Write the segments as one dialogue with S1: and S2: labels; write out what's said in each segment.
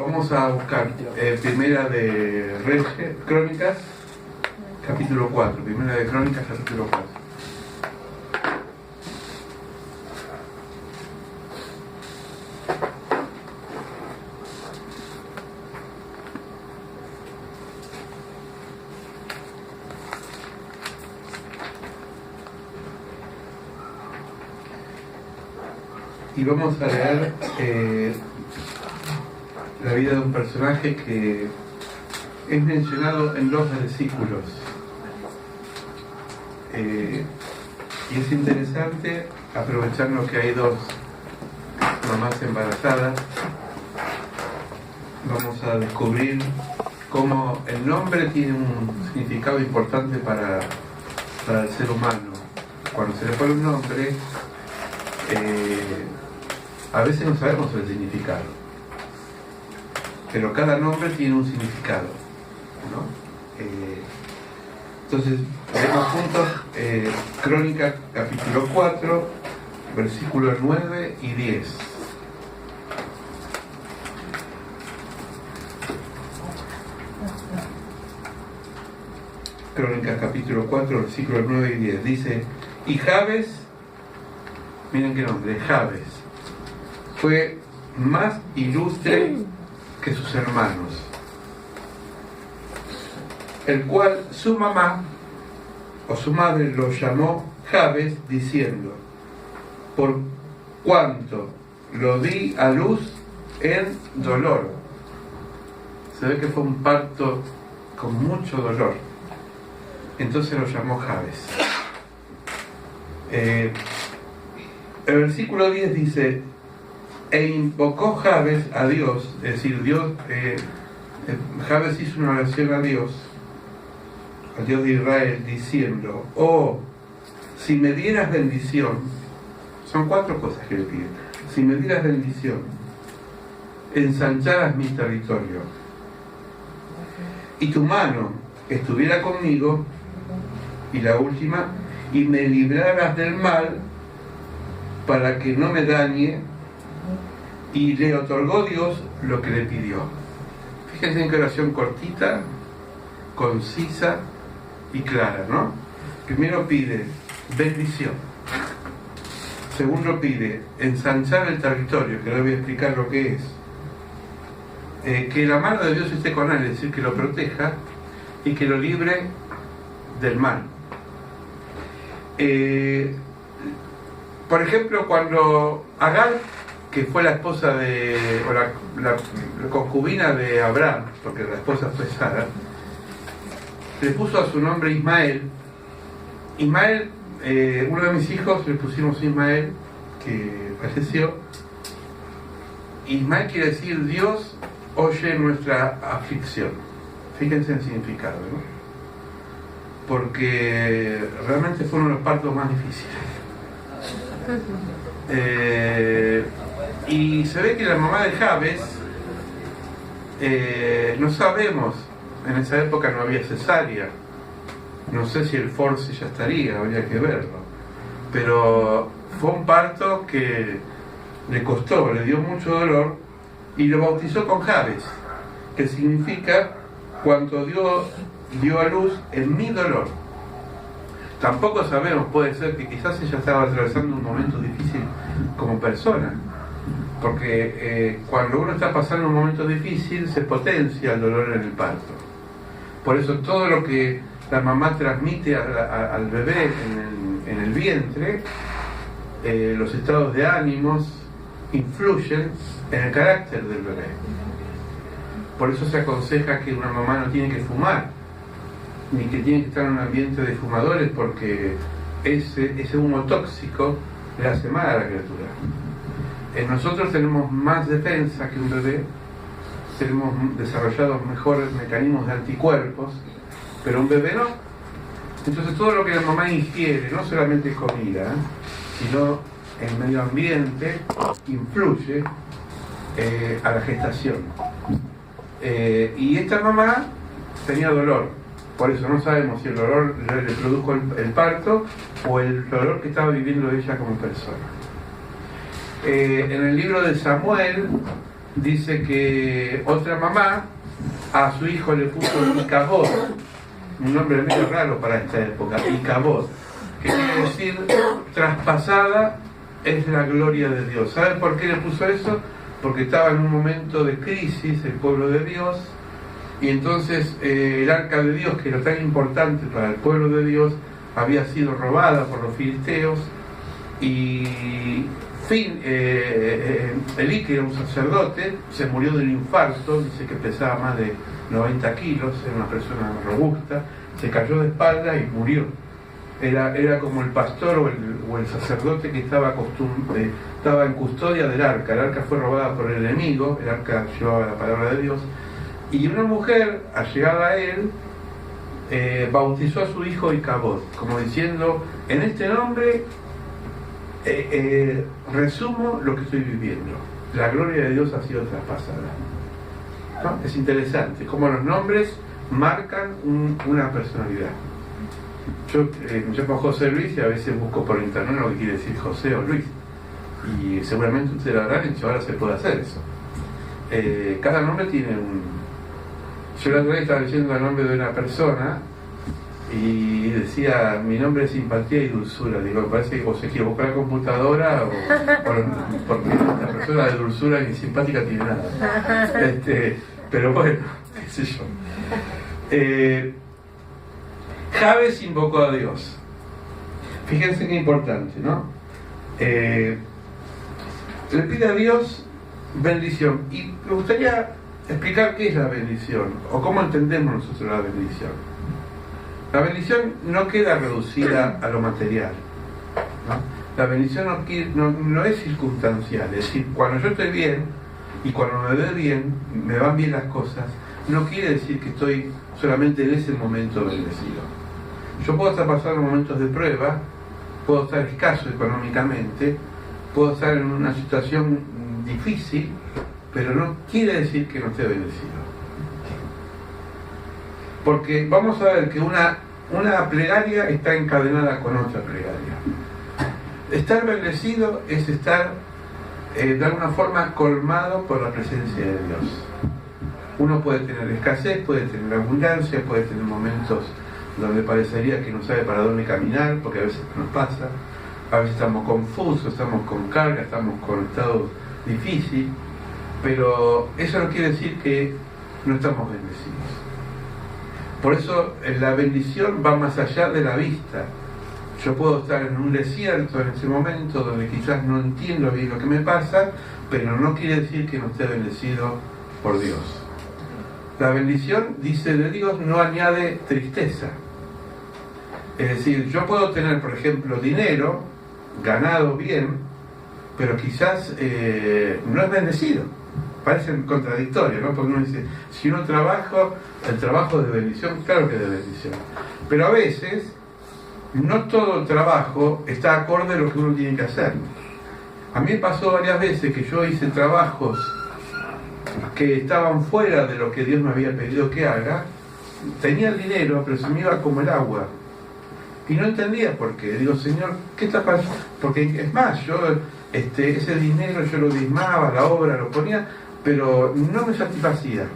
S1: Vamos a buscar Primera de Reyes, Crónicas, capítulo 4. Primera de Crónicas, capítulo 4. Y vamos a leer la vida de un personaje que es mencionado en 2 versículos. Y es interesante aprovechando que hay 2 mamás embarazadas. Vamos a descubrir cómo el nombre tiene un significado importante para el ser humano. Cuando se le pone un nombre, a veces no sabemos el significado, pero cada nombre tiene un significado, ¿no? Entonces, leemos juntos Crónicas capítulo 4, versículos 9 y 10. Crónicas capítulo 4, versículos 9 y 10. Dice: y Jabes, miren qué nombre, Jabes, fue más ilustre que sus hermanos, el cual su mamá o su madre lo llamó Jabes, diciendo: por cuanto lo di a luz en dolor. Se ve que fue un parto con mucho dolor, entonces lo llamó Jabes. El versículo 10 dice: e invocó Jabes a Dios, es decir, Dios, Jabes hizo una oración a Dios, al Dios de Israel, diciendo: oh, si me dieras bendición. Son 4 cosas que le pide. Si me dieras bendición, ensancharas mi territorio, y tu mano estuviera conmigo, y la última, y me libraras del mal, para que no me dañe. Y le otorgó Dios lo que le pidió. Fíjense en qué oración cortita, concisa y clara, ¿no? Primero pide bendición. Segundo pide ensanchar el territorio, que le voy a explicar lo que es. Que la mano de Dios esté con él, es decir, que lo proteja y que lo libre del mal. Por ejemplo, cuando Agar, que fue la esposa de, o la concubina de Abraham, porque la esposa fue Sara, le puso a su nombre Ismael. Ismael, uno de mis hijos le pusimos Ismael, que falleció. Ismael quiere decir Dios oye nuestra aflicción. Fíjense el significado, ¿no? Porque realmente fueron los partos más difíciles. Y se ve que la mamá de Jabes, no sabemos, en esa época no había cesárea, no sé si el force ya estaría, habría que verlo, pero fue un parto que le costó, le dio mucho dolor, y lo bautizó con Jabes, que significa cuanto Dios dio a luz en mi dolor. Tampoco sabemos, puede ser que quizás ella estaba atravesando un momento difícil como persona, porque cuando uno está pasando un momento difícil se potencia el dolor en el parto. Por eso todo lo que la mamá transmite al bebé en el vientre, los estados de ánimos influyen en el carácter del bebé. Por eso se aconseja que una mamá no tiene que fumar, ni que tiene que estar en un ambiente de fumadores, porque ese humo tóxico le hace mal a la criatura. Nosotros tenemos más defensa que un bebé, tenemos desarrollados mejores mecanismos de anticuerpos, pero un bebé no. Entonces todo lo que la mamá ingiere, no solamente comida, sino el medio ambiente, influye a la gestación. Y esta mamá tenía dolor, por eso no sabemos si el dolor le produjo el parto o el dolor que estaba viviendo ella como persona. En el libro de Samuel dice que otra mamá a su hijo le puso Icabod, un nombre medio raro para esta época, Icabod, que quiere decir traspasada es la gloria de Dios. ¿Sabe por qué le puso eso? Porque estaba en un momento de crisis el pueblo de Dios, y entonces el arca de Dios, que era tan importante para el pueblo de Dios, había sido robada por los filisteos, y Elí, que era un sacerdote, se murió de un infarto, dice que pesaba más de 90 kilos, era una persona robusta, se cayó de espalda y murió. Era como el pastor o el sacerdote que estaba en custodia del arca. El arca fue robada por el enemigo, el arca llevaba la palabra de Dios, y una mujer, allegada a él, bautizó a su hijo Icabod, como diciendo, en este nombre resumo lo que estoy viviendo. La gloria de Dios ha sido traspasada. ¿No? Es interesante cómo los nombres marcan una personalidad. Yo me llamo José Luis y a veces busco por internet lo que quiere decir José o Luis, y seguramente ustedes lo habrán hecho. Ahora se puede hacer eso. Cada nombre tiene un... Yo la otra vez estaba leyendo el nombre de una persona y decía, mi nombre es simpatía y dulzura. Digo, parece que o se equivocó la computadora porque la persona de dulzura ni simpática tiene nada. Pero bueno, qué sé yo. Jabes invocó a Dios. Fíjense qué importante, ¿no? Le pide a Dios bendición. Y me gustaría explicar qué es la bendición, o cómo entendemos nosotros la bendición. La bendición no queda reducida a lo material, ¿no? La bendición no es circunstancial. Es decir, cuando yo estoy bien y cuando me ve bien, me van bien las cosas, no quiere decir que estoy solamente en ese momento bendecido. Yo puedo estar pasando momentos de prueba, puedo estar escaso económicamente, puedo estar en una situación difícil, pero no quiere decir que no esté bendecido. Porque vamos a ver que una plegaria está encadenada con otra plegaria. Estar bendecido es estar de alguna forma colmado por la presencia de Dios. Uno puede tener escasez, puede tener abundancia, puede tener momentos donde parecería que no sabe para dónde caminar, porque a veces nos pasa, a veces estamos confusos, estamos con carga, estamos con estado difícil, pero eso no quiere decir que no estamos bendecidos. Por eso la bendición va más allá de la vista. Yo puedo estar en un desierto en ese momento donde quizás no entiendo bien lo que me pasa, pero no quiere decir que no esté bendecido por Dios. La bendición, dice de Dios, no añade tristeza. Es decir, yo puedo tener, por ejemplo, dinero, ganado bien, pero quizás no es bendecido. Parece contradictorio, ¿no? Porque uno dice, si uno trabaja, el trabajo es de bendición, claro que es de bendición. Pero a veces, no todo el trabajo está acorde a lo que uno tiene que hacer. A mí me pasó varias veces que yo hice trabajos que estaban fuera de lo que Dios me había pedido que haga. Tenía el dinero, pero se me iba como el agua. Y no entendía por qué. Digo, Señor, ¿qué está pasando? Porque es más, yo ese dinero yo lo diezmaba, la obra lo ponía, pero no me satisfacía.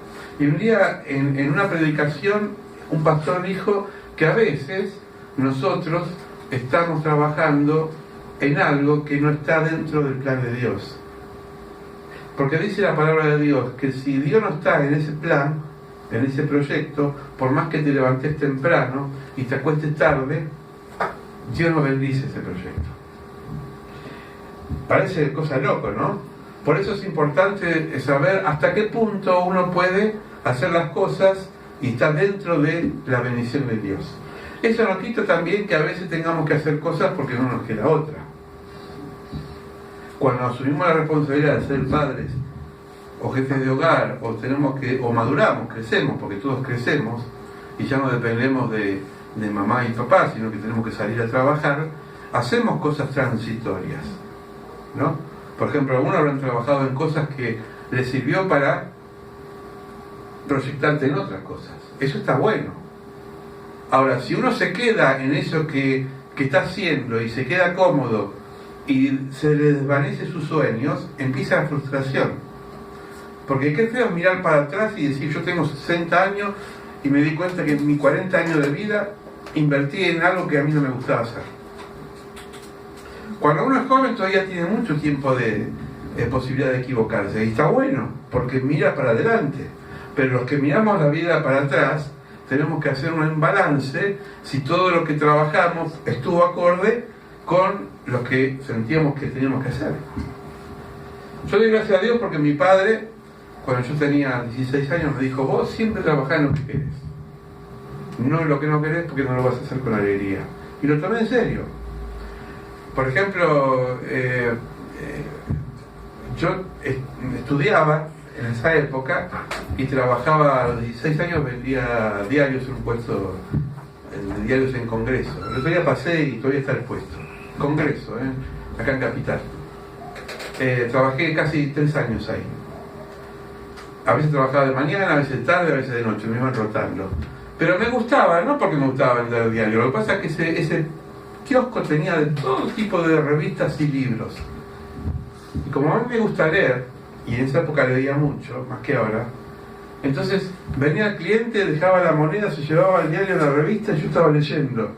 S1: Y un día en una predicación un pastor dijo que a veces nosotros estamos trabajando en algo que no está dentro del plan de Dios. Porque dice la palabra de Dios que si Dios no está en ese plan, en ese proyecto, por más que te levantes temprano y te acuestes tarde, Dios no bendice ese proyecto. Parece cosa loco, ¿no? Por eso es importante saber hasta qué punto uno puede hacer las cosas y estar dentro de la bendición de Dios. Eso no quita también que a veces tengamos que hacer cosas porque no nos queda otra. Cuando asumimos la responsabilidad de ser padres o jefes de hogar, o maduramos, crecemos, porque todos crecemos y ya no dependemos de mamá y papá, sino que tenemos que salir a trabajar, hacemos cosas transitorias, ¿no? Por ejemplo, algunos habrán trabajado en cosas que les sirvió para proyectarte en otras cosas. Eso está bueno. Ahora, si uno se queda en eso que está haciendo y se queda cómodo y se le desvanece sus sueños, empieza la frustración. Porque qué feo mirar para atrás y decir, yo tengo 60 años y me di cuenta que en mis 40 años de vida invertí en algo que a mí no me gustaba hacer. Cuando uno es joven todavía tiene mucho tiempo de posibilidad de equivocarse, y está bueno, porque mira para adelante. Pero los que miramos la vida para atrás, tenemos que hacer un balance si todo lo que trabajamos estuvo acorde con lo que sentíamos que teníamos que hacer. Yo doy gracias a Dios porque mi padre, cuando yo tenía 16 años, me dijo, vos siempre trabajás en lo que querés. No en lo que no querés, porque no lo vas a hacer con alegría. Y lo tomé en serio. Por ejemplo, yo estudiaba en esa época y trabajaba a los 16 años, vendía diarios en un puesto de diarios en Congreso. El otro día pasé y todavía está el puesto. Congreso, acá en Capital. Trabajé casi 3 años ahí. A veces trabajaba de mañana, a veces de tarde, a veces de noche, me iban rotando. Pero me gustaba, no porque me gustaba vender diario, lo que pasa es que ese kiosco tenía de todo tipo de revistas y libros. Y como a mí me gusta leer, y en esa época leía mucho, más que ahora, entonces venía el cliente, dejaba la moneda, se llevaba el diario, la revista, y yo estaba leyendo.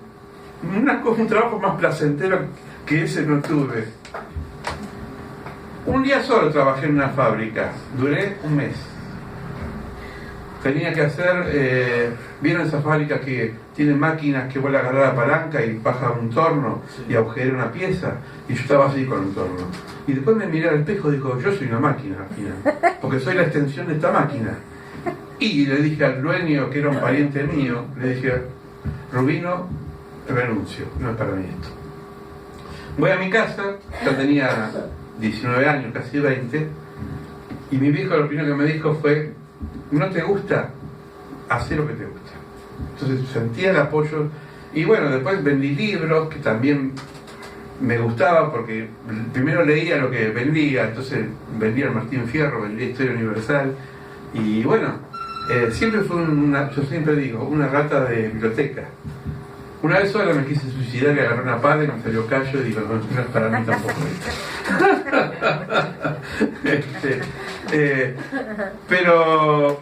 S1: Un trabajo más placentero que ese no tuve. Un día solo trabajé en una fábrica, duré un mes. Tenía que hacer, ¿vieron esas fábricas que tienen máquinas que vuelven a agarrar la palanca y baja un torno y agujera una pieza? Y yo estaba así con un torno. Y después me miré al espejo y digo, yo soy una máquina al final, porque soy la extensión de esta máquina. Y le dije al dueño, que era un pariente mío, le dije, Rubino, renuncio, no es para mí esto. Voy a mi casa, yo tenía 19 años, casi 20, y mi viejo lo primero que me dijo fue, ¿no te gusta? Haz lo que te gusta. Entonces sentía el apoyo, y bueno, después vendí libros, que también me gustaba, porque primero leía lo que vendía, entonces vendía el Martín Fierro, vendía Historia Universal, y bueno, siempre fue yo siempre digo, una rata de biblioteca. Una vez sola me quise suicidar y agarré una pala y me salió callo y digo, no es para mí tampoco esto. Pero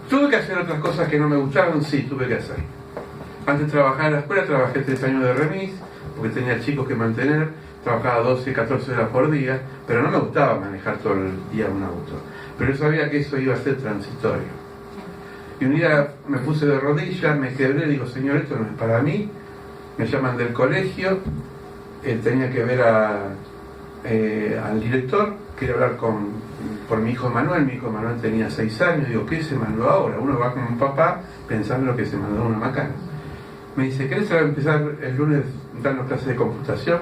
S1: tuve que hacer otras cosas que no me gustaron, sí, tuve que hacer. Antes de trabajar en la escuela, trabajé 3 años de remis, porque tenía chicos que mantener, trabajaba 12, 14 horas por día, pero no me gustaba manejar todo el día un auto. Pero yo sabía que eso iba a ser transitorio. Y un día me puse de rodillas, me quebré y digo, señor, esto no es para mí. Me llaman del colegio, tenía que ver al director, quería hablar por mi hijo Manuel. Mi hijo Manuel tenía 6 años, digo, ¿qué se mandó ahora? Uno va con un papá pensando que se mandó una macana. Me dice, ¿querés empezar el lunes dando clases de computación?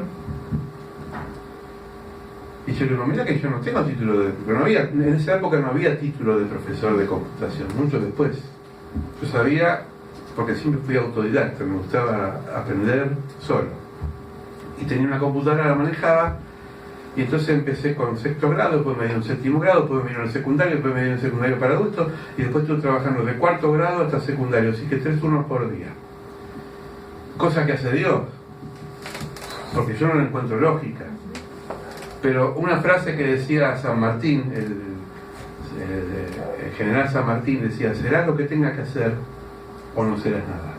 S1: Y yo le digo, mira que yo no tengo título en esa época no había título de profesor de computación, mucho después. Yo sabía, porque siempre fui autodidacta, me gustaba aprender solo. Y tenía una computadora, la manejaba, y entonces empecé con 6º grado, después me di un 7º grado, después me di un secundario, después me di un secundario para adultos, y después estuve trabajando de 4º grado hasta secundario, así que 3 turnos por día. Cosa que hace Dios, porque yo no le encuentro lógica. Pero una frase que decía San Martín, el general San Martín decía, serás lo que tengas que hacer o no serás nada.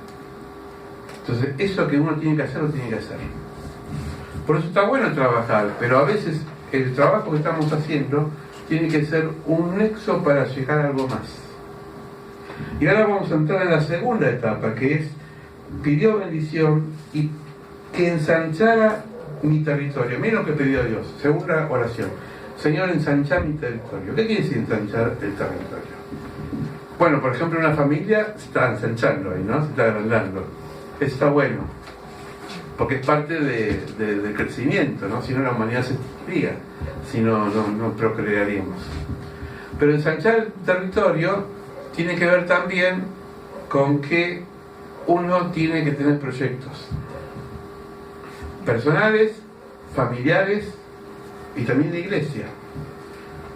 S1: Entonces eso que uno tiene que hacer, lo tiene que hacer. Por eso está bueno trabajar, pero a veces el trabajo que estamos haciendo tiene que ser un nexo para llegar a algo más. Y ahora vamos a entrar en la segunda etapa, que es, pidió bendición y que ensanchara mi territorio. Miren lo que pidió Dios. Segunda oración. Señor, ensanchar mi territorio. ¿Qué quiere decir ensanchar el territorio? Bueno, por ejemplo, una familia se está ensanchando ahí, ¿no? Se está agrandando. Está bueno, porque es parte del crecimiento, ¿no? Si no, la humanidad se extinguiría, si no procrearíamos. Pero ensanchar el territorio tiene que ver también con que uno tiene que tener proyectos personales, familiares y también de iglesia.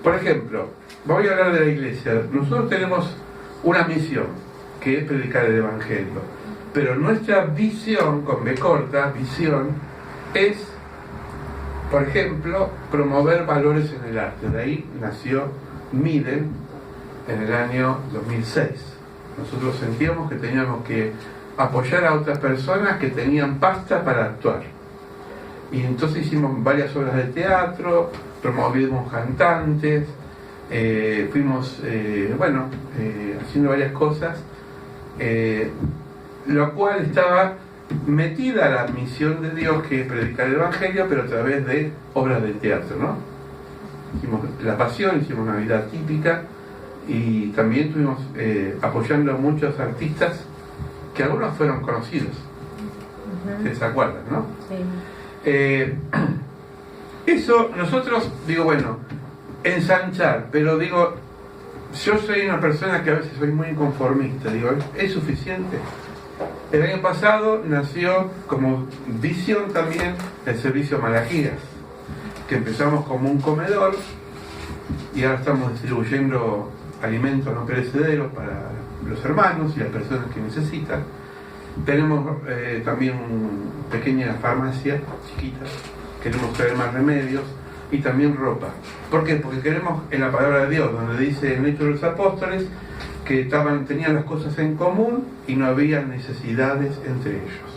S1: Por ejemplo, voy a hablar de la iglesia. Nosotros tenemos una misión, que es predicar el Evangelio, pero nuestra visión, con B corta, visión, es, por ejemplo, promover valores en el arte. De ahí nació Miden en el año 2006. Nosotros sentíamos que teníamos que apoyar a otras personas que tenían pasta para actuar. Y entonces hicimos varias obras de teatro, promovimos cantantes, fuimos, haciendo varias cosas, lo cual estaba metida la misión de Dios, que es predicar el Evangelio, pero a través de obras de teatro, ¿no? Hicimos La Pasión, hicimos una vida típica, y también estuvimos apoyando a muchos artistas que algunos fueron conocidos. ¿Ustedes se acuerdan, no? Sí. Eso nosotros, digo, bueno, ensanchar, pero digo, yo soy una persona que a veces soy muy inconformista, digo, ¿es suficiente? El año pasado nació como visión también el servicio Malaquías, que empezamos como un comedor y ahora estamos distribuyendo alimentos no perecederos para los hermanos y las personas que necesitan. Tenemos también una pequeña farmacia chiquita, queremos traer más remedios y también ropa. ¿Por qué? Porque queremos, en la palabra de Dios, donde dice en Hechos de los Apóstoles, que tenían las cosas en común y no había necesidades entre ellos.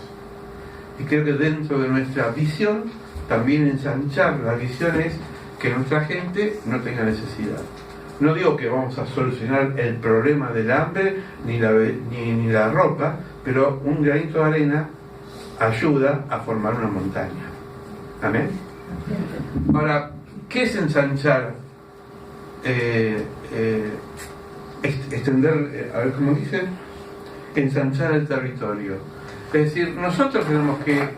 S1: Y creo que dentro de nuestra visión, también ensanchar la visión es que nuestra gente no tenga necesidad. No digo que vamos a solucionar el problema del hambre ni la ropa, pero un granito de arena ayuda a formar una montaña. Amén. Ahora, ¿qué es ensanchar? Extender, a ver cómo dicen, ensanchar el territorio. Es decir, nosotros tenemos que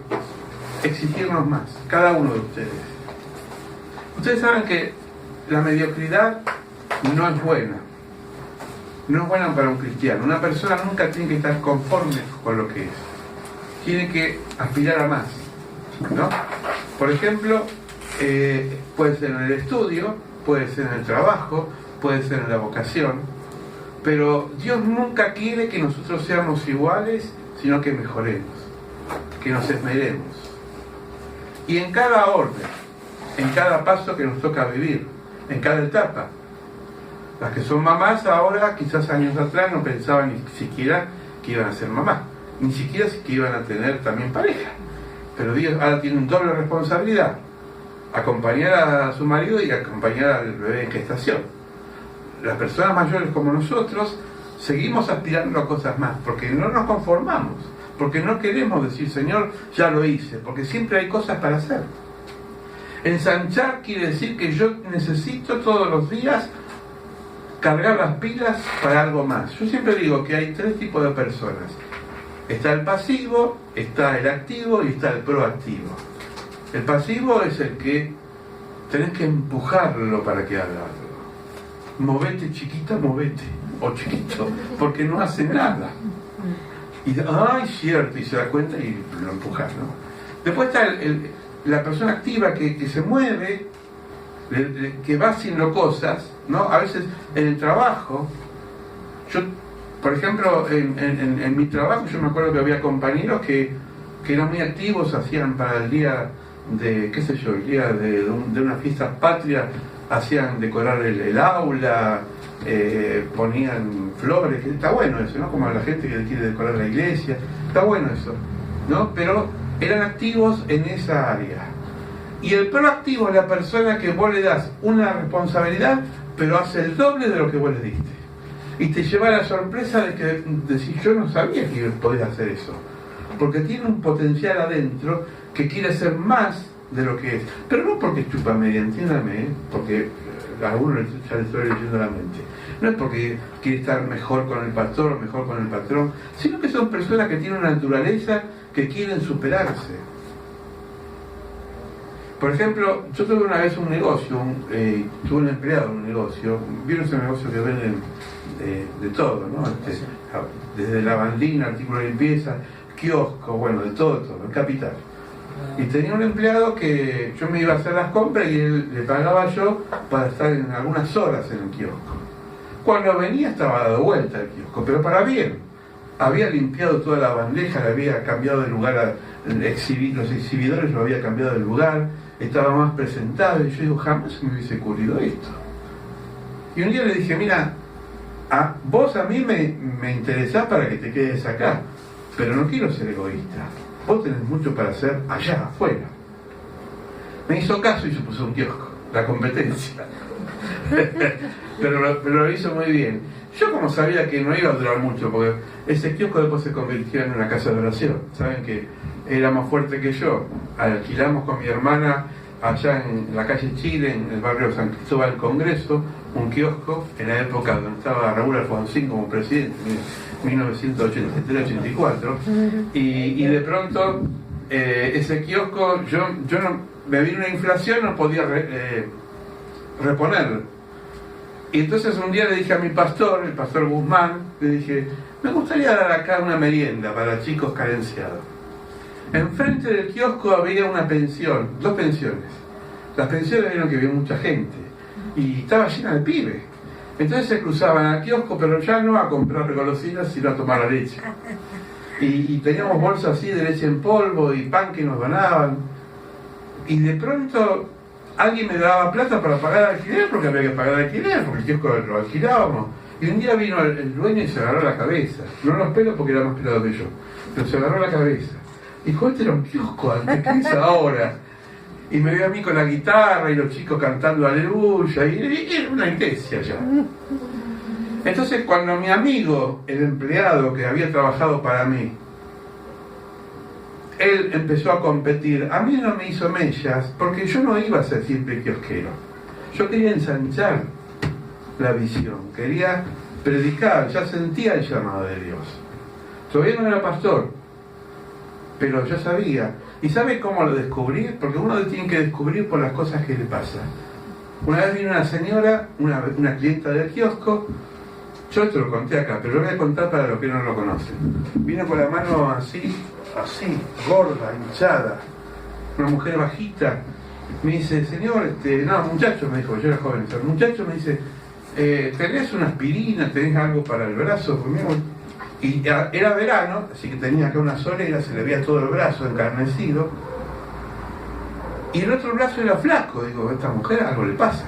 S1: exigirnos más, cada uno de ustedes. Ustedes saben que la mediocridad no es buena. No es buena para un cristiano. Una persona nunca tiene que estar conforme con lo que es. Tiene que aspirar a más, ¿no? Por ejemplo, puede ser en el estudio, puede ser en el trabajo, puede ser en la vocación, pero Dios nunca quiere que nosotros seamos iguales, sino que mejoremos, que nos esmeremos. Y en cada orden, en cada paso que nos toca vivir, en cada etapa. Las que son mamás ahora, quizás años atrás, no pensaban ni siquiera que iban a ser mamás, ni siquiera que iban a tener también pareja. Pero Dios ahora tiene una doble responsabilidad: acompañar a su marido y acompañar al bebé en gestación. Las personas mayores como nosotros seguimos aspirando a cosas más, porque no nos conformamos, porque no queremos decir, Señor, ya lo hice, porque siempre hay cosas para hacer. Ensanchar quiere decir que yo necesito todos los días cargar las pilas para algo más. Yo siempre digo que hay tres tipos de personas. Está el pasivo, está el activo y está el proactivo. El pasivo es el que tenés que empujarlo para que haga algo. Movete, chiquita, movete, o chiquito, porque no hace nada. Y cierto, y se da cuenta y lo empujas, ¿no? Después está la persona activa que se mueve, que va haciendo cosas, ¿no? A veces en el trabajo, yo, por ejemplo, en mi trabajo, yo me acuerdo que había compañeros que eran muy activos, hacían para el día de, qué sé yo, el día de una fiesta patria, hacían decorar el aula, ponían flores, que está bueno eso, ¿no? Como la gente que quiere decorar la iglesia, está bueno eso, ¿no? Pero eran activos en esa área. Y el proactivo es la persona que vos le das una responsabilidad, pero hace el doble de lo que vos le diste. Y te lleva la sorpresa de que decís, yo no sabía que podía hacer eso. Porque tiene un potencial adentro que quiere hacer más de lo que es. Pero no porque es chupa media, entiéndame, porque a uno ya le estoy leyendo la mente. No es porque quiere estar mejor con el pastor o mejor con el patrón, sino que son personas que tienen una naturaleza que quieren superarse. Por ejemplo, yo tuve una vez un negocio, tuve un empleado en un negocio, vieron ese negocio que venden de todo, ¿no? Desde lavandina, artículos de limpieza, kiosco, bueno, de todo, en Capital. Y tenía un empleado que yo me iba a hacer las compras y él le pagaba yo para estar en algunas horas en el kiosco. Cuando venía estaba dado vuelta el kiosco, pero para bien. Había limpiado toda la bandeja, le había cambiado de lugar, los exhibidores lo había cambiado de lugar, estaba más presentado, y yo digo, jamás se me hubiese ocurrido esto. Y un día le dije, mira, vos a mí me interesás para que te quedes acá, pero no quiero ser egoísta. Vos tenés mucho para hacer allá afuera. Me hizo caso y se puso un kiosco, la competencia. pero lo hizo muy bien. Yo como sabía que no iba a durar mucho, porque ese kiosco después se convirtió en una casa de oración. Saben que era más fuerte que yo. Alquilamos con mi hermana allá en la calle Chile, en el barrio San Cristóbal Congreso, un kiosco en la época donde estaba Raúl Alfonsín como presidente, 1983-84, y de pronto ese kiosco, yo no, me vino una inflación, no podía reponerlo. Y entonces un día le dije a mi pastor, el pastor Guzmán, le dije, me gustaría dar acá una merienda para chicos carenciados. Enfrente del kiosco había una pensión, 2 pensiones. Las pensiones vieron que había mucha gente y estaba llena de pibes. Entonces se cruzaban al kiosco, pero ya no a comprar golosinas, sino a tomar la leche. Y teníamos bolsas así de leche en polvo y pan que nos donaban. Y de pronto alguien me daba plata para pagar alquiler, porque había que pagar alquiler, porque el kiosco lo alquilábamos. Y un día vino el dueño y se agarró la cabeza. No los pelos porque era más pelado que yo, pero se agarró la cabeza. Dijo, este era un kiosco antes, ¿qué es ahora? Y me vio a mí con la guitarra y los chicos cantando aleluya, y era una iglesia ya. Entonces cuando mi amigo, el empleado que había trabajado para mí, él empezó a competir, a mí no me hizo mellas, porque yo no iba a ser siempre kiosquero. Yo quería ensanchar la visión, quería predicar, ya sentía el llamado de Dios. Todavía no era pastor, pero ya sabía. ¿Y sabe cómo lo descubrí? Porque uno tiene que descubrir por las cosas que le pasan. Una vez vino una señora, una clienta del kiosco, yo te lo conté acá, pero lo voy a contar para los que no lo conocen. Vino con la mano así, gorda, hinchada, una mujer bajita. Me dice, señor, no, muchacho, me dijo, yo era joven, el muchacho me dice, ¿tenés una aspirina, tenés algo para el brazo? Y era verano, así que tenía acá una solera, se le veía todo el brazo encarnecido, y el otro brazo era flaco. Digo, a esta mujer algo le pasa.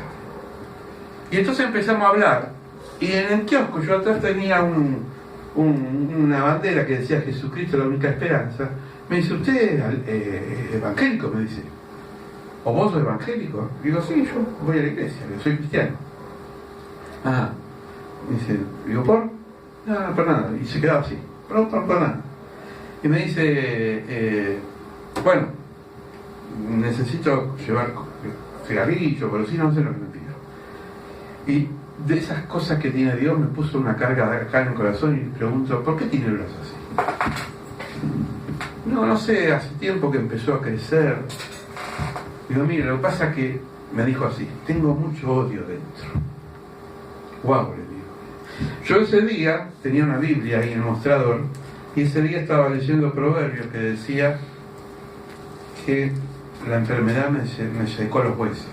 S1: Y entonces empezamos a hablar, y en el kiosco yo atrás tenía una bandera que decía Jesucristo la única esperanza. Me dice, ¿usted es evangélico? Me dice, ¿o vos sos evangélico? Digo, sí, yo voy a la iglesia, yo soy cristiano. Ah, me dice, digo, ¿por? No, por nada. Y se quedaba así, por nada. Y me dice, bueno, necesito llevar cigarrillo, pero si no sé lo que me pido. Y de esas cosas que tiene Dios me puso una carga acá en el corazón y le pregunto, ¿por qué tiene el brazo así? No sé, hace tiempo que empezó a crecer. Digo, mire, lo que pasa es que, me dijo así, tengo mucho odio dentro. Guau, le digo. Yo ese día tenía una Biblia ahí en el mostrador, y ese día estaba leyendo Proverbios que decía que la enfermedad me secó los huesos.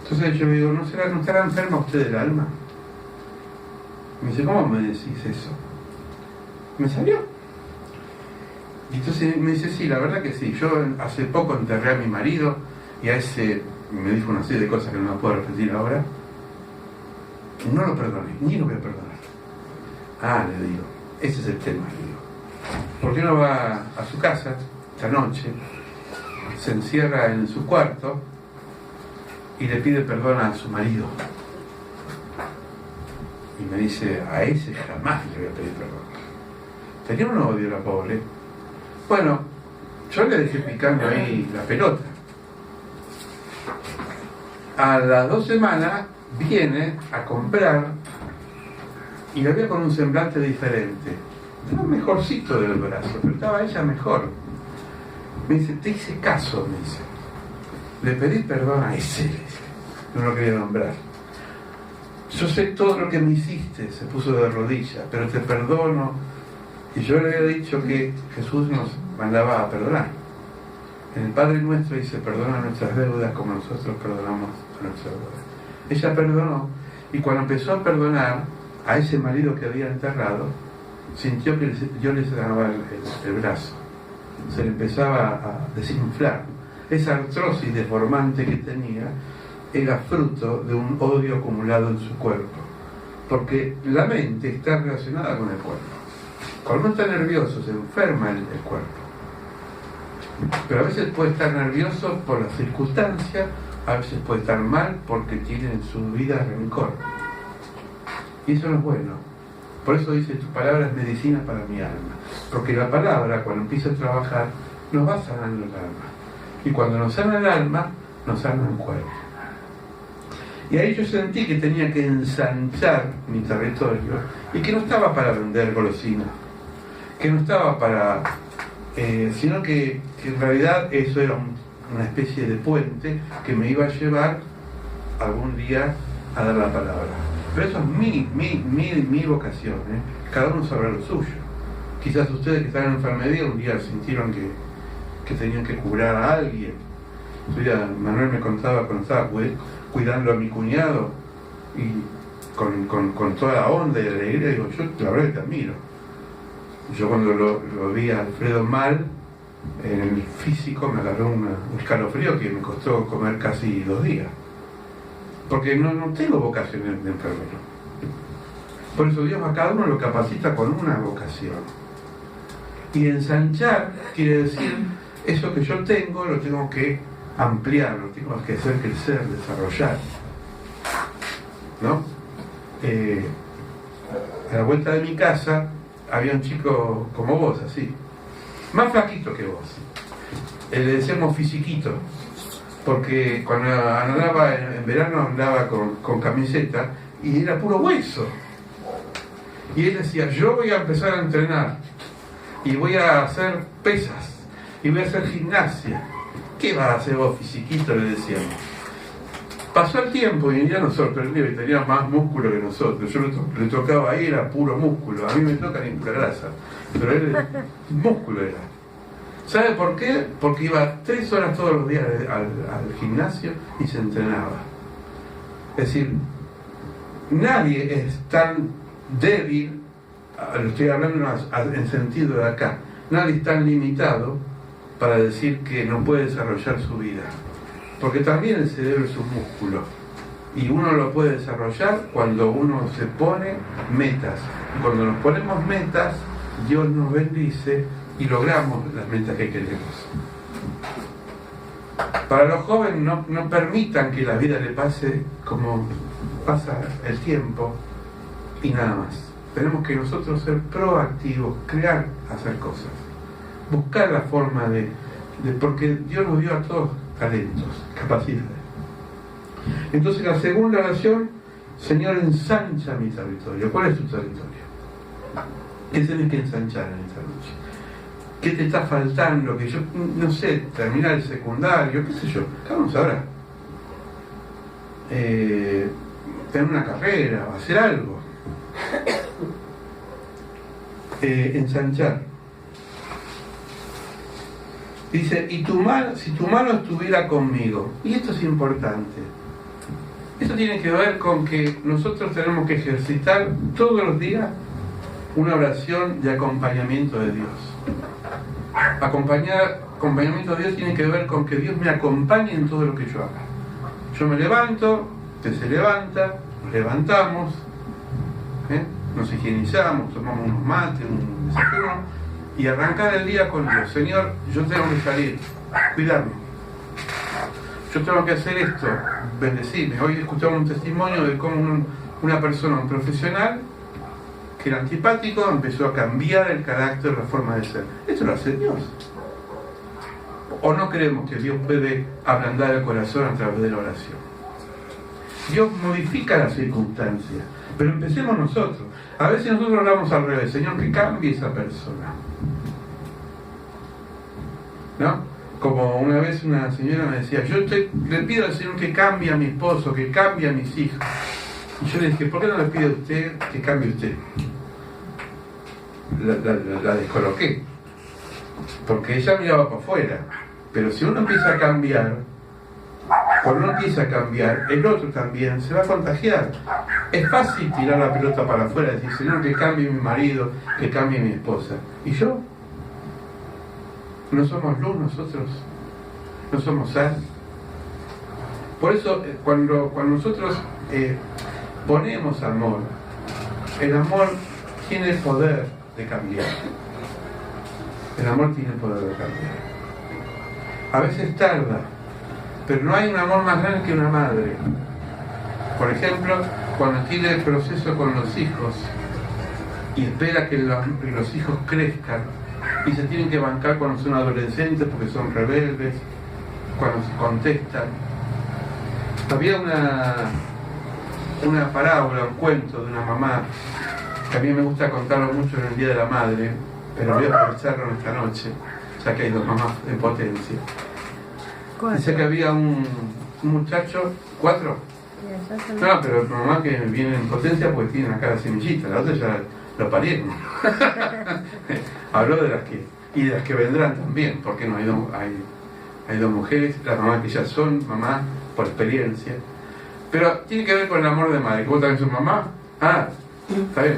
S1: Entonces yo le digo, ¿no estará enferma usted del alma? Me dice, ¿cómo me decís eso? Me salió. Y entonces me dice, sí, la verdad que sí. Yo hace poco enterré a mi marido, y a ese me dijo una serie de cosas que no me puedo repetir ahora. No lo perdoné, ni lo voy a perdonar. Ah, le digo, ese es el tema, le digo. ¿Por qué no va a su casa esta noche, se encierra en su cuarto y le pide perdón a su marido? Y me dice, a ese jamás le voy a pedir perdón. Tenía un odio la pobre. Bueno, yo le dejé picando ahí la pelota. A las 2 semanas viene a comprar y la veo con un semblante diferente. Estaba mejorcito del brazo, pero estaba ella mejor. Me dice, te hice caso, me dice. Le pedí perdón a ese, no lo quería nombrar. Yo sé todo lo que me hiciste, se puso de rodillas, pero te perdono. Y yo le había dicho que Jesús nos mandaba a perdonar. En el Padre Nuestro dice, perdona nuestras deudas como nosotros perdonamos a nuestras deudas. Ella perdonó, y cuando empezó a perdonar a ese marido que había enterrado, sintió que yo le sacaba el brazo, se le empezaba a desinflar. Esa artrosis deformante que tenía era fruto de un odio acumulado en su cuerpo, porque la mente está relacionada con el cuerpo. Cuando uno está nervioso se enferma el cuerpo, pero a veces puede estar nervioso por las circunstancias, a veces puede estar mal porque tiene en su vida rencor, y eso no es bueno. Por eso dice: tu palabra es medicina para mi alma, porque la palabra, cuando empieza a trabajar, nos va sanando el alma, y cuando nos sana el alma, nos sana el cuerpo. Y ahí yo sentí que tenía que ensanchar mi territorio, y que no estaba para vender golosinas, que no estaba para... sino que en realidad eso era una especie de puente que me iba a llevar algún día a dar la palabra. Pero eso es mi vocación, ¿eh? Cada uno sabrá lo suyo. Quizás ustedes que están en enfermería un día sintieron que tenían que curar a alguien. Manuel me contaba cuando estaba cuidando a mi cuñado, y con toda la onda y la alegría, digo, yo la verdad que te admiro. Yo cuando lo vi a Alfredo mal, en el físico, me agarró un escalofrío que me costó comer casi 2 días. Porque no tengo vocación de enfermero. Por eso Dios a cada uno lo capacita con una vocación. Y ensanchar quiere decir, eso que yo tengo, lo tengo que ampliar, lo tengo que hacer crecer, desarrollar. ¿No? A la vuelta de mi casa había un chico como vos, así, más flaquito que vos. Le decíamos fisiquito, porque cuando andaba en verano andaba con camiseta y era puro hueso. Y él decía: yo voy a empezar a entrenar y voy a hacer pesas y voy a hacer gimnasia. ¿Qué vas a hacer vos, fisiquito?, le decíamos. Pasó el tiempo y ya nos sorprendió y tenía más músculo que nosotros. Yo le tocaba ahí, era puro músculo. A mí me toca ni pura grasa, pero él músculo era. ¿Sabe por qué? Porque iba 3 horas todos los días al gimnasio y se entrenaba. Es decir, nadie es tan débil, lo estoy hablando en sentido de acá, nadie es tan limitado para decir que no puede desarrollar su vida. Porque también el cerebro es un músculo, y uno lo puede desarrollar cuando uno se pone metas. Y cuando nos ponemos metas, Dios nos bendice y logramos las metas que queremos. Para los jóvenes, no permitan que la vida le pase como pasa el tiempo y nada más. Tenemos que nosotros ser proactivos, crear, hacer cosas, buscar la forma de porque Dios nos dio a todos talentos, capacidades. Entonces la segunda oración: Señor, ensancha mi territorio. ¿Cuál es tu territorio? ¿Qué tenés que ensanchar en esta noche? ¿Qué te está faltando? Que yo, no sé, terminar el secundario, qué sé yo, cada uno sabrá. Tener una carrera, hacer algo. Ensanchar. Dice: y si tu mano estuviera conmigo. Y esto es importante. Esto tiene que ver con que nosotros tenemos que ejercitar todos los días una oración de acompañamiento de Dios. Acompañamiento de Dios tiene que ver con que Dios me acompañe en todo lo que yo haga. Yo me levanto, usted se levanta, nos levantamos, nos higienizamos, tomamos unos mates, un desayuno, y arrancar el día con Dios. Señor, yo tengo que salir, cuidarme. Yo tengo que hacer esto, bendecirme. Hoy escuchamos un testimonio de cómo una persona, un profesional, que era antipático, empezó a cambiar el carácter, la forma de ser. Esto lo hace Dios. ¿O no creemos que Dios puede ablandar el corazón a través de la oración? Dios modifica las circunstancias, pero empecemos nosotros. A veces nosotros hablamos al revés: Señor, que cambie esa persona, ¿no? Como una vez una señora me decía: yo le pido al Señor que cambie a mi esposo, que cambie a mis hijos. Y yo le dije: ¿por qué no le pide a usted que cambie usted? La descoloqué, porque ella miraba para afuera. Pero si uno empieza a cambiar, cuando uno empieza a cambiar, el otro también se va a contagiar. Es fácil tirar la pelota para afuera y decir: Señor, que cambie mi marido, que cambie mi esposa. ¿Y yo? ¿No somos luz nosotros? ¿No somos sal? Por eso, cuando nosotros ponemos amor, el amor tiene el poder de cambiar. El amor tiene el poder de cambiar. A veces tarda, pero no hay un amor más grande que una madre. Por ejemplo, cuando tiene el proceso con los hijos y espera que los hijos crezcan y se tienen que bancar cuando son adolescentes porque son rebeldes, cuando se contestan. Había una parábola, un cuento de una mamá, que a mí me gusta contarlo mucho en el Día de la Madre, pero voy a aprovecharlo esta noche, ya que hay dos mamás en potencia. Dice que había un muchacho, 4. No, pero mamá que viene en potencia porque tiene acá la semillita, la otra ya lo parieron. Habló de las que, y de las que vendrán también, porque no hay dos mujeres, las mamás que ya son mamás por experiencia. Pero tiene que ver con el amor de madre. ¿Vos también sos mamá? Ah, está bien.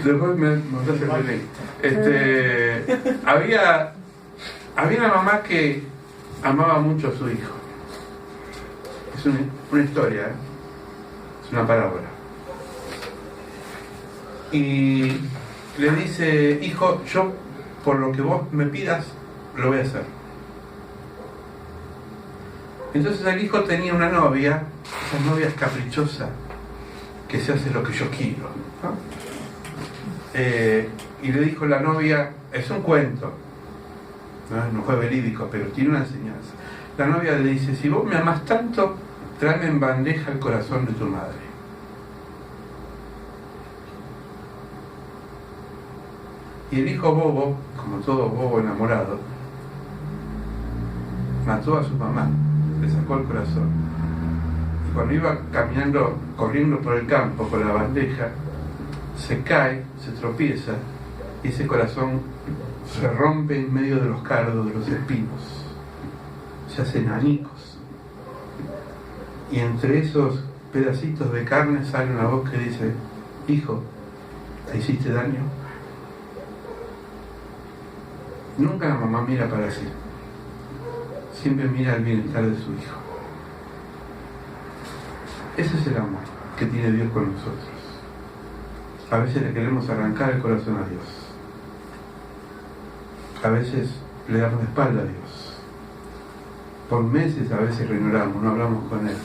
S1: Después me mostrás el link. Había una mamá que amaba mucho a su hijo. Es una historia, ¿eh? Es una parábola. Y le dice: hijo, yo por lo que vos me pidas, lo voy a hacer. Entonces el hijo tenía una novia, esa novia es caprichosa, que se hace lo que yo quiero, ¿no? Y le dijo la novia, es un cuento, no fue verídico, pero tiene una enseñanza. La novia le dice: si vos me amás tanto, tráeme en bandeja el corazón de tu madre. Y el hijo bobo, como todo bobo enamorado, mató a su mamá, le sacó el corazón. Y cuando iba caminando, corriendo por el campo con la bandeja, se cae, se tropieza, y ese corazón se rompe en medio de los cardos, de los espinos. Se hacen anicos. Y entre esos pedacitos de carne sale una voz que dice: hijo, ¿te hiciste daño? Nunca la mamá mira para sí. Siempre mira el bienestar de su hijo. Ese es el amor que tiene Dios con nosotros. A veces le queremos arrancar el corazón a Dios. A veces le damos la espalda a Dios. Por meses a veces lo ignoramos, no hablamos con Él.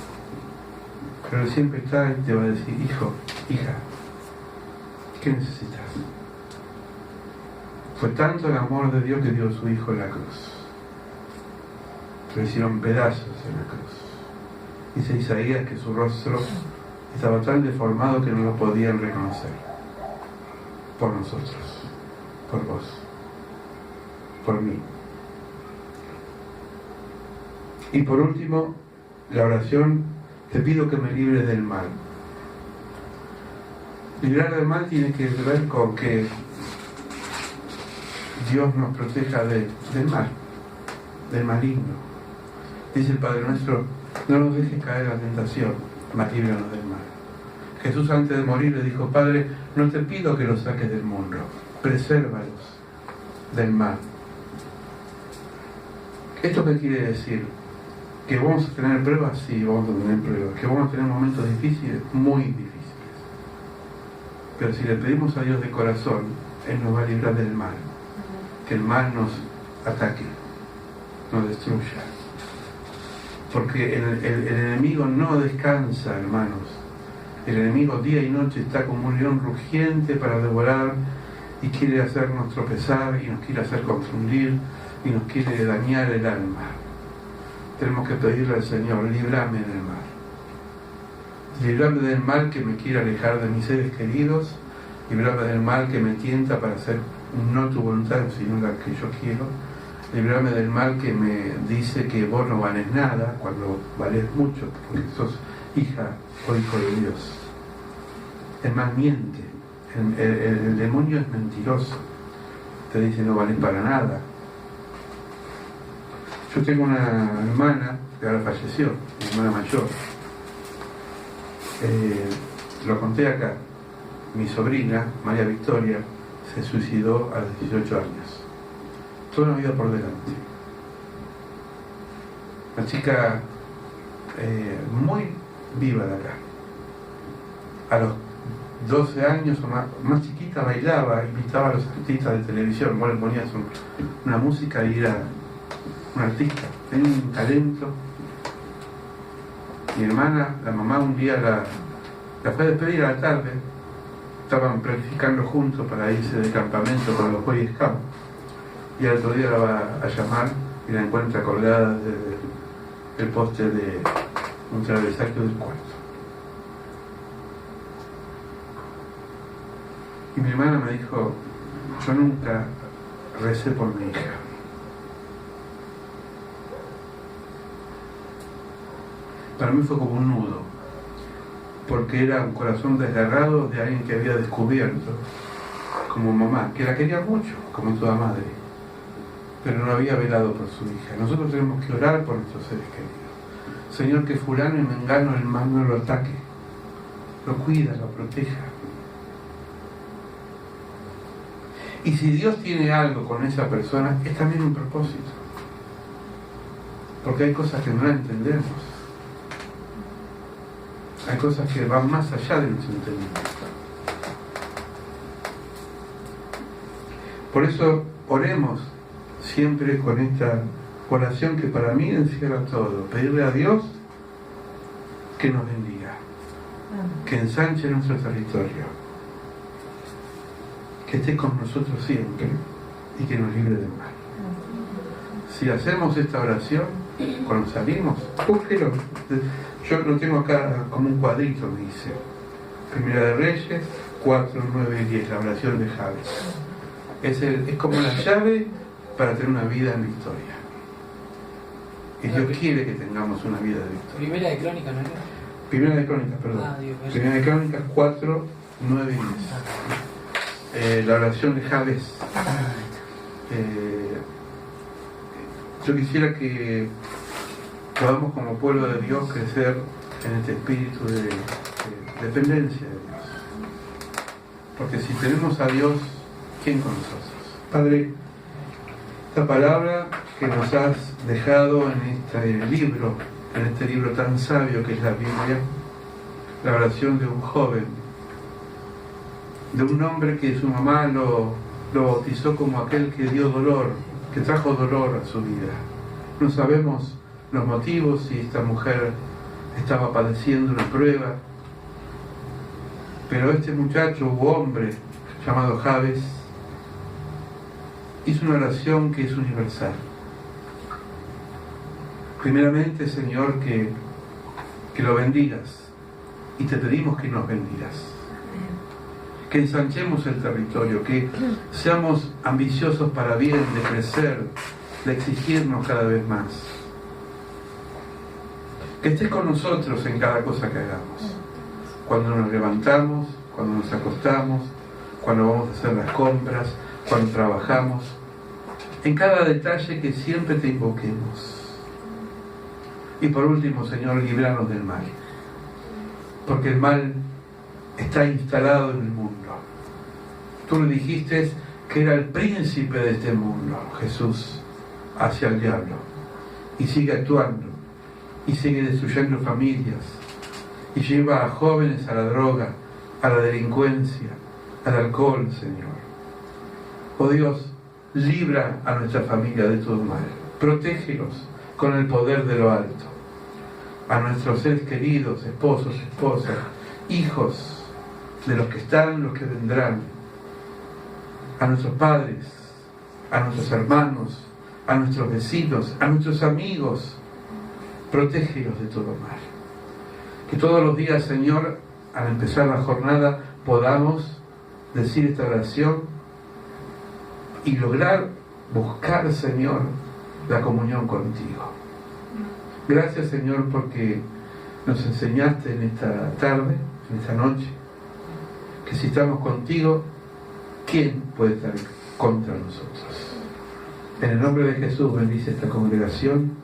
S1: Pero Él siempre está y te va a decir: hijo, hija, ¿qué necesitas? Fue tanto el amor de Dios que dio a su hijo en la cruz. Lo hicieron pedazos en la cruz. Dice Isaías que su rostro estaba tan deformado que no lo podían reconocer. Por nosotros, por vos, por mí. Y por último, la oración: te pido que me libres del mal. Librar del mal tiene que ver con que Dios nos proteja del mal, del maligno. Dice el Padre Nuestro: no nos dejes caer en la tentación, mas líbranos del mal. Jesús, antes de morir, le dijo: Padre, no te pido que los saques del mundo, presérvalos del mal. ¿Esto qué quiere decir? ¿Que vamos a tener pruebas? Sí, vamos a tener pruebas. ¿Que vamos a tener momentos difíciles? Muy difíciles. Pero si le pedimos a Dios de corazón, Él nos va a librar del mal. Que el mal nos ataque, nos destruya. Porque el enemigo no descansa, hermanos. El enemigo día y noche está como un león rugiente para devorar y quiere hacernos tropezar y nos quiere hacer confundir y nos quiere dañar el alma. Tenemos que pedirle al Señor: líbrame del mal. Líbrame del mal que me quiere alejar de mis seres queridos. Líbrame del mal que me tienta para hacer no tu voluntad, sino la que yo quiero. Líbrame del mal que me dice que vos no vales nada, cuando valés mucho, porque sos hija o hijo de Dios. El mal miente. El demonio es mentiroso. Te dice: no vales para nada. Yo tengo una hermana que ahora falleció, mi hermana mayor. Lo conté acá. Mi sobrina, María Victoria, se suicidó a los 18 años. Toda una vida por delante. La chica muy viva de acá. A los 12 años o más chiquita bailaba, invitaba a los artistas de televisión, vos le ponías una música y era un artista, tenía un talento. Mi hermana, la mamá, un día la fue a despedir a la tarde, estaban planificando juntos para irse de campamento con los Boy Scouts, y al otro día la va a llamar y la encuentra colgada desde el poste de un travesaño del cuarto. Y mi hermana me dijo, yo nunca recé por mi hija. Para mí fue como un nudo, porque era un corazón desgarrado de alguien que había descubierto, como mamá, que la quería mucho, como toda madre, pero no había velado por su hija. Nosotros tenemos que orar por nuestros seres queridos. Señor, que fulano y mengano el mal no lo ataque, lo cuida, lo proteja. Y si Dios tiene algo con esa persona, es también un propósito. Porque hay cosas que no entendemos. Hay cosas que van más allá de nuestro entendimiento. Por eso oremos siempre con esta oración que para mí encierra todo. Pedirle a Dios que nos bendiga, que ensanche nuestro territorio, que esté con nosotros siempre y que nos libre del mal. Si hacemos esta oración, cuando salimos, búsquelo. Yo lo tengo acá como un cuadrito, me dice. Primera de Reyes, 4, 9 y 10, la oración de Jabes. Es como la llave para tener una vida en victoria. Y Dios quiere que tengamos una vida de victoria.
S2: Primera de Crónicas, ¿no?
S1: Primera de Crónicas, perdón. Primera de Crónicas, 4, 9 y 10. La oración de Jabes. Yo quisiera que podamos como pueblo de Dios crecer en este espíritu de dependencia de Dios. Porque si tenemos a Dios, ¿quién con nosotros? Padre, esta palabra que nos has dejado en este libro tan sabio que es la Biblia, la oración de un joven, de un hombre que su mamá lo bautizó como aquel que dio dolor, que trajo dolor a su vida. No sabemos los motivos, si esta mujer estaba padeciendo una prueba, pero este muchacho u hombre llamado Jabes hizo una oración que es universal. Primeramente, Señor, que lo bendigas, y te pedimos que nos bendigas, que ensanchemos el territorio, que seamos ambiciosos para bien, de crecer, de exigirnos cada vez más. Que estés con nosotros en cada cosa que hagamos. Cuando nos levantamos, cuando nos acostamos, cuando vamos a hacer las compras, cuando trabajamos. En cada detalle que siempre te invoquemos. Y por último, Señor, líbranos del mal. Porque el mal está instalado en el mundo. Tú le dijiste que era el príncipe de este mundo, Jesús, hacia el diablo. Y sigue actuando. Y sigue destruyendo familias. Y lleva a jóvenes a la droga, a la delincuencia, al alcohol, Señor. Oh Dios, libra a nuestra familia de todo mal. Protégelos con el poder de lo alto. A nuestros seres queridos, esposos, esposas, hijos, de los que están, los que vendrán. A nuestros padres, a nuestros hermanos, a nuestros vecinos, a nuestros amigos. Protégelos de todo mal. Que todos los días, Señor, al empezar la jornada, podamos decir esta oración y lograr buscar, Señor, la comunión contigo. Gracias, Señor, porque nos enseñaste en esta tarde, en esta noche, que si estamos contigo, ¿quién puede estar contra nosotros? En el nombre de Jesús, bendice esta congregación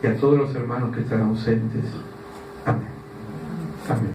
S1: y a todos los hermanos que están ausentes. Amén. Amén.